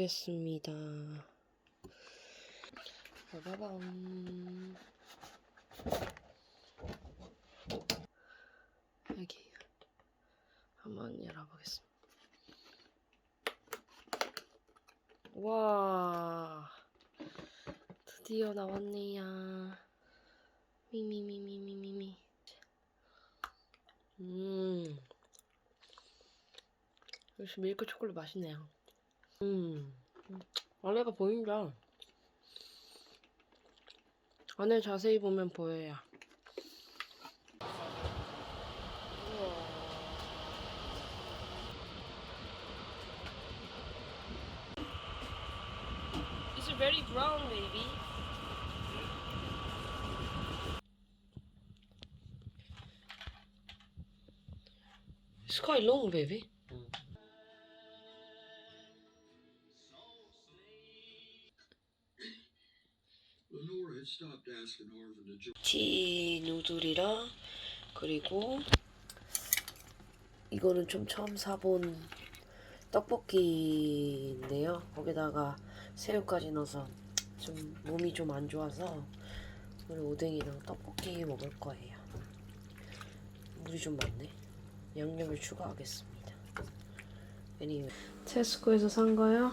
보겠습니다. 빠바밤. 여기 한번 열어보겠습니다. 와, 드디어 나왔네요. 미미미미미미미. 역시 밀크 초콜릿 맛있네요. 안에가 보인다. 안에 자세히 보면 보여요. It's very brown, baby. It's quite long, baby. 치 누들이랑 그리고 이거는 좀 처음 사본 떡볶이인데요. 거기다가 새우까지 넣어서 좀 몸이 좀 안 좋아서 오늘 오뎅이랑 떡볶이 먹을 거예요. 물이 좀 많네. 양념을 추가하겠습니다. anyway. 테스코에서 산 거요.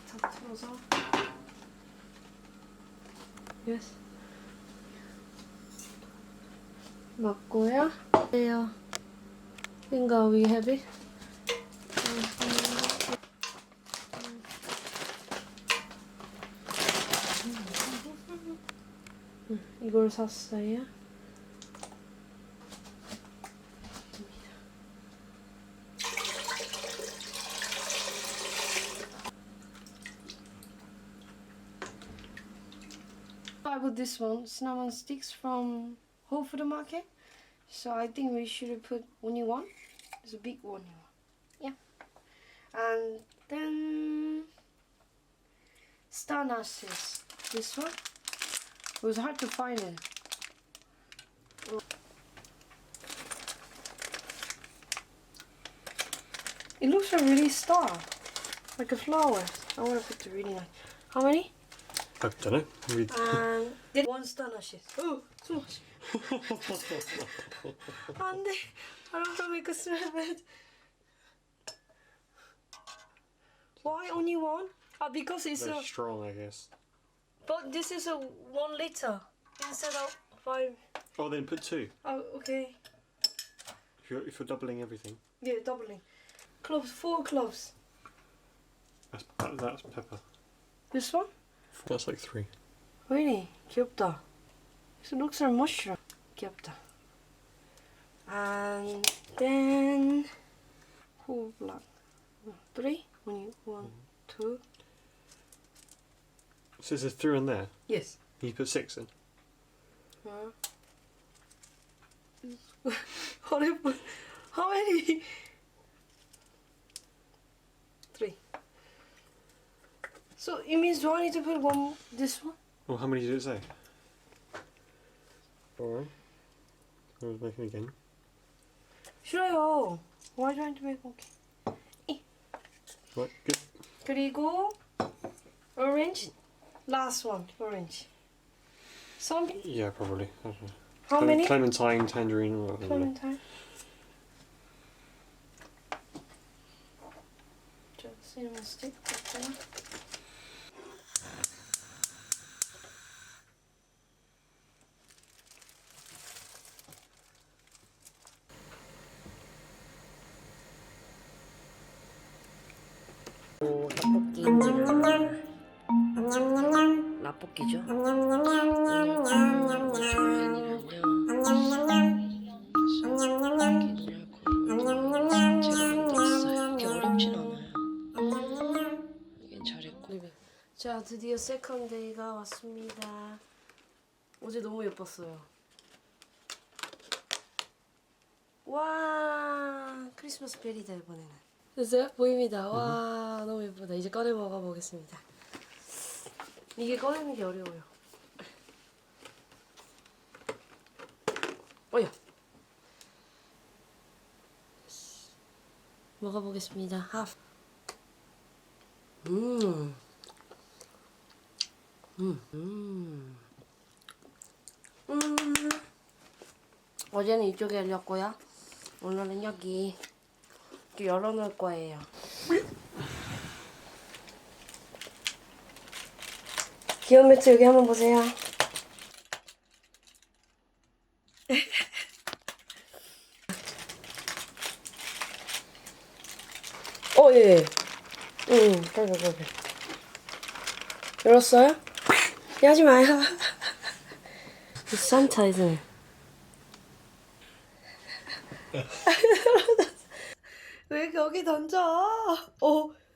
다 틀어서. yes. 맞고요. 네요. Finger we have it. 이걸 샀어요. I bought this one, cinnamon sticks from Whole Food Market. So I think we should put only one. It's a big one. Yeah. And then star nashes. This one. It was hard to find it. It looks like really star, like a flower. I want to put the really nice. How many? I don't know. And then one star nashes. Oh, so much. 안돼. I don't want to make a smell bad. Why only one? Because it's They're a. strong, I guess. But this is a 1 liter instead of 5. Oh, then put 2. Oh, okay. If you're doubling everything. Yeah, doubling. Cloves, 4 cloves. That's pepper. This one? That's like 3. Really? 귀엽다. It looks like mushroom. 귀엽다. And then whole black. 3? Only 1, 2. So there's 3 in there? Yes. You put 6 in? Horrible. How many? 3. So it means do I need to put one, this one? Well, how many did it say? 4. I was making again. 싫어요. Why do I need to make one? Right, good. 그리고 orange. Last one, orange. Some. Yeah, probably. I don't know. How many? Clementine, tangerine, or whatever. Clementine. Just cinnamon stick. 오, 떡볶이입니다. 라볶이죠. 자, 드디어 세컨데이가 왔습니다. 어제 너무 예뻤어요. 와, 크리스마스 베리다 이번에는. 됐어요? 보입니다. 와, 너무 예쁘다. 이제 꺼내 먹어보겠습니다. 이게 꺼내는 게 어려워요. 어야. 먹어보겠습니다. 하프. 어제는 이쪽에 열렸고요. 오늘은 여기 이렇게 열어놓을 거예요. 귀여운 매트 여기 한번 보세요. 예. 빨리. 열었어요? 하지 마요. 산타 isn't it? 왜 거기 던져?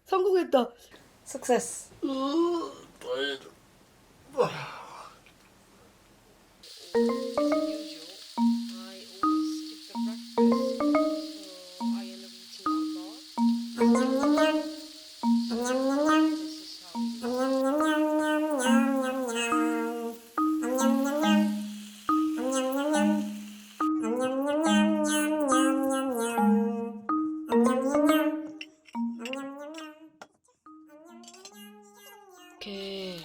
성공했다. Success. 이렇게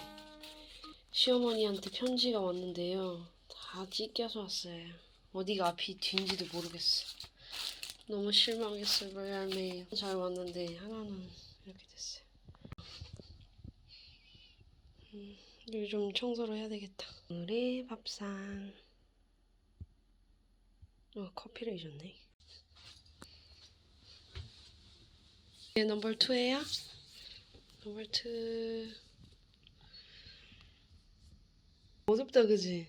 시어머니한테 편지가 왔는데요. 다 찢겨서 왔어요. 어디가 앞이 뒤인지도 모르겠어. 너무 실망했어요. 열매요. 잘 왔는데 하나는 이렇게 됐어요. 여기 좀 청소를 해야 되겠다. 오늘의 밥상. 커피를 잊었네. 이게 넘버 2예요? 넘버 2. 어둡다, 그지?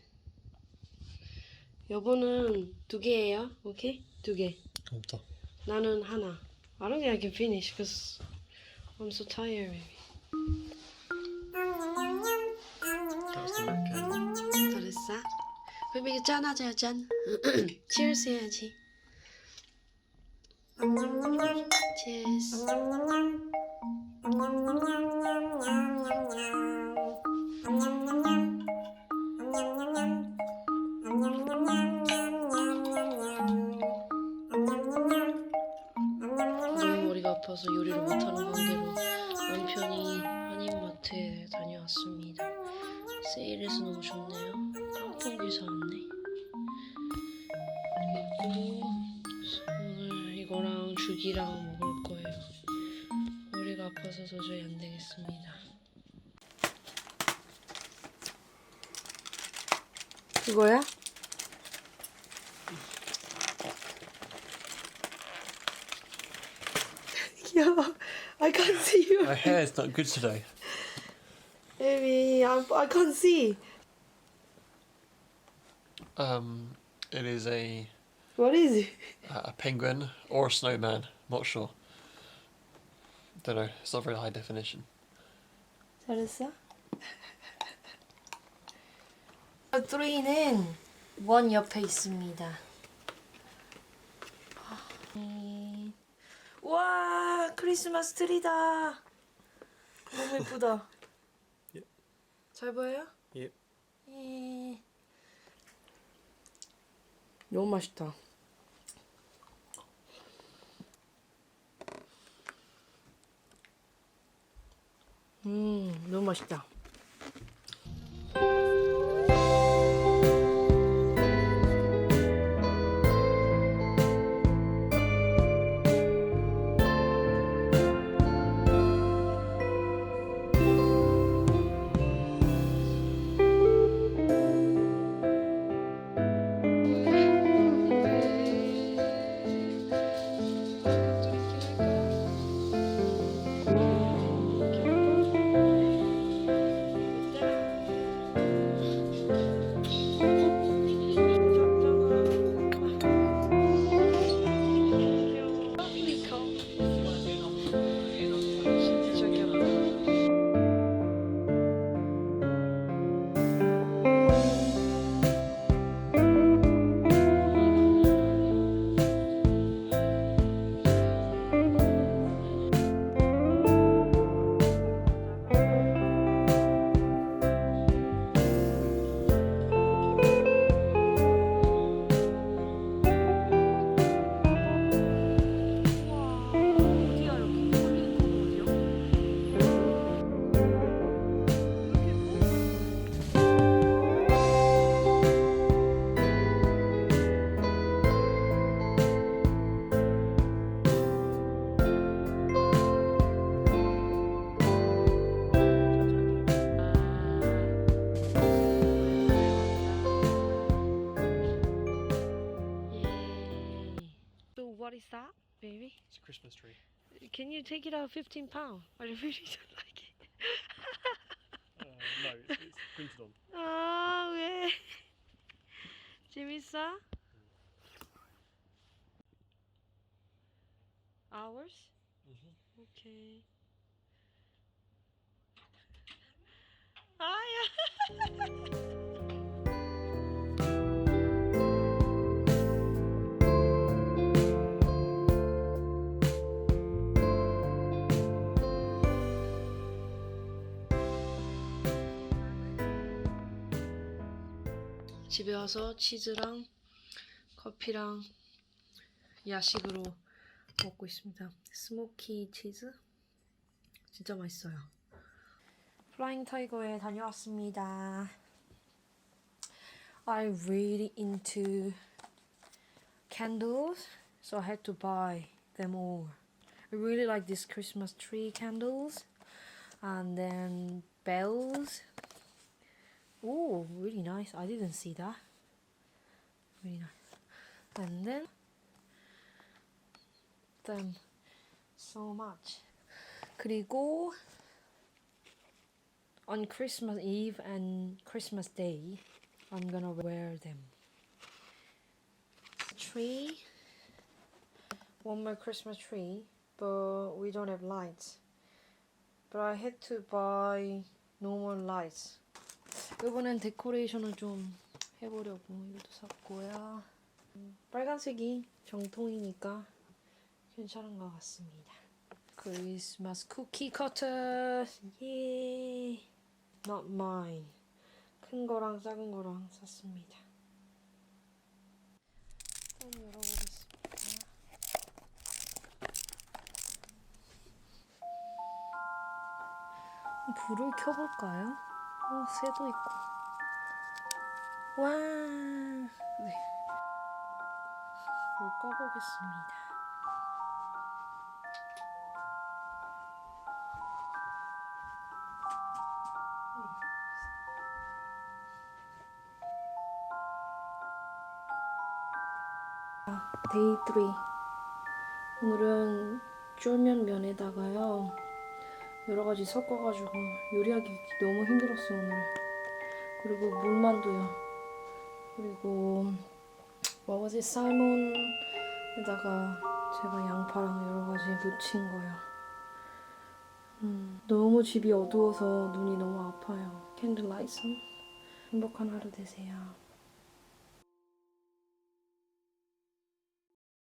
여보는 2개예요. 오케이? 2개. 없다. 나는 하나. I don't think I can finish because I'm so tired, baby. 잘했어? 그럼 이거 짠하자, 짠. Cheers 해야지. Cheers. 너무 머리가 아파서 요리를 못하는 관계로 남편이 한인마트에 다녀왔습니다. 세일해서 너무 좋네요. 깐풍기 사왔네. 그리고 오늘 이거랑 죽이랑 먹을 거예요. 머리가 아파서 도저히 안 되겠습니다. 이거야? 귀여워. I can't see you. My hair's not good today. Baby, I can't see. It is a What is it? penguin or a snowman. Not sure. Don't know. It's not very high definition. 잘했어? 3는 1 옆에 있습니다. 와, 크리스마스 트리다. 너무 예쁘다. Yep. 잘 보여요? Yep. 예. 너무 맛있다. 너무 맛있다. is that, baby? It's a Christmas tree. Can you take it out £15? I really don't like it. No, it's printed on. 아, 왜? 재밌어? Hours? Okay. 아야. 집에 와서 치즈랑 커피랑 야식으로 먹고 있습니다. 스모키 치즈 진짜 맛있어요. 플라잉 타이거에 다녀왔습니다. I'm really into candles, so I had to buy them all. I really like these Christmas tree candles and then bells. Oh, really nice. I didn't see that. Really nice. And then them so much. 그리고 on Christmas Eve and Christmas Day, I'm gonna wear them. Tree. One more Christmas tree, but we don't have lights. But I had to buy normal lights. 이번엔 데코레이션을 좀 해보려고 이것도 샀고요. 빨간색이 정통이니까 괜찮은 것 같습니다. 크리스마스 쿠키 커터! 예! Not mine. 큰 거랑 작은 거랑 샀습니다. 일단 열어보겠습니다. 불을 켜볼까요? 새도 있고. 와! 네. 불 꺼보겠습니다. 데이 3. 오늘은 쫄면 면에다가요. 여러 가지 섞어가지고 요리하기 너무 힘들었어요, 오늘. 그리고 물만두요. 그리고 what was it? 살몬에다가 제가 양파랑 여러 가지 무친 거요. 너무 집이 어두워서 눈이 너무 아파요. 캔들라이트. 행복한 하루 되세요.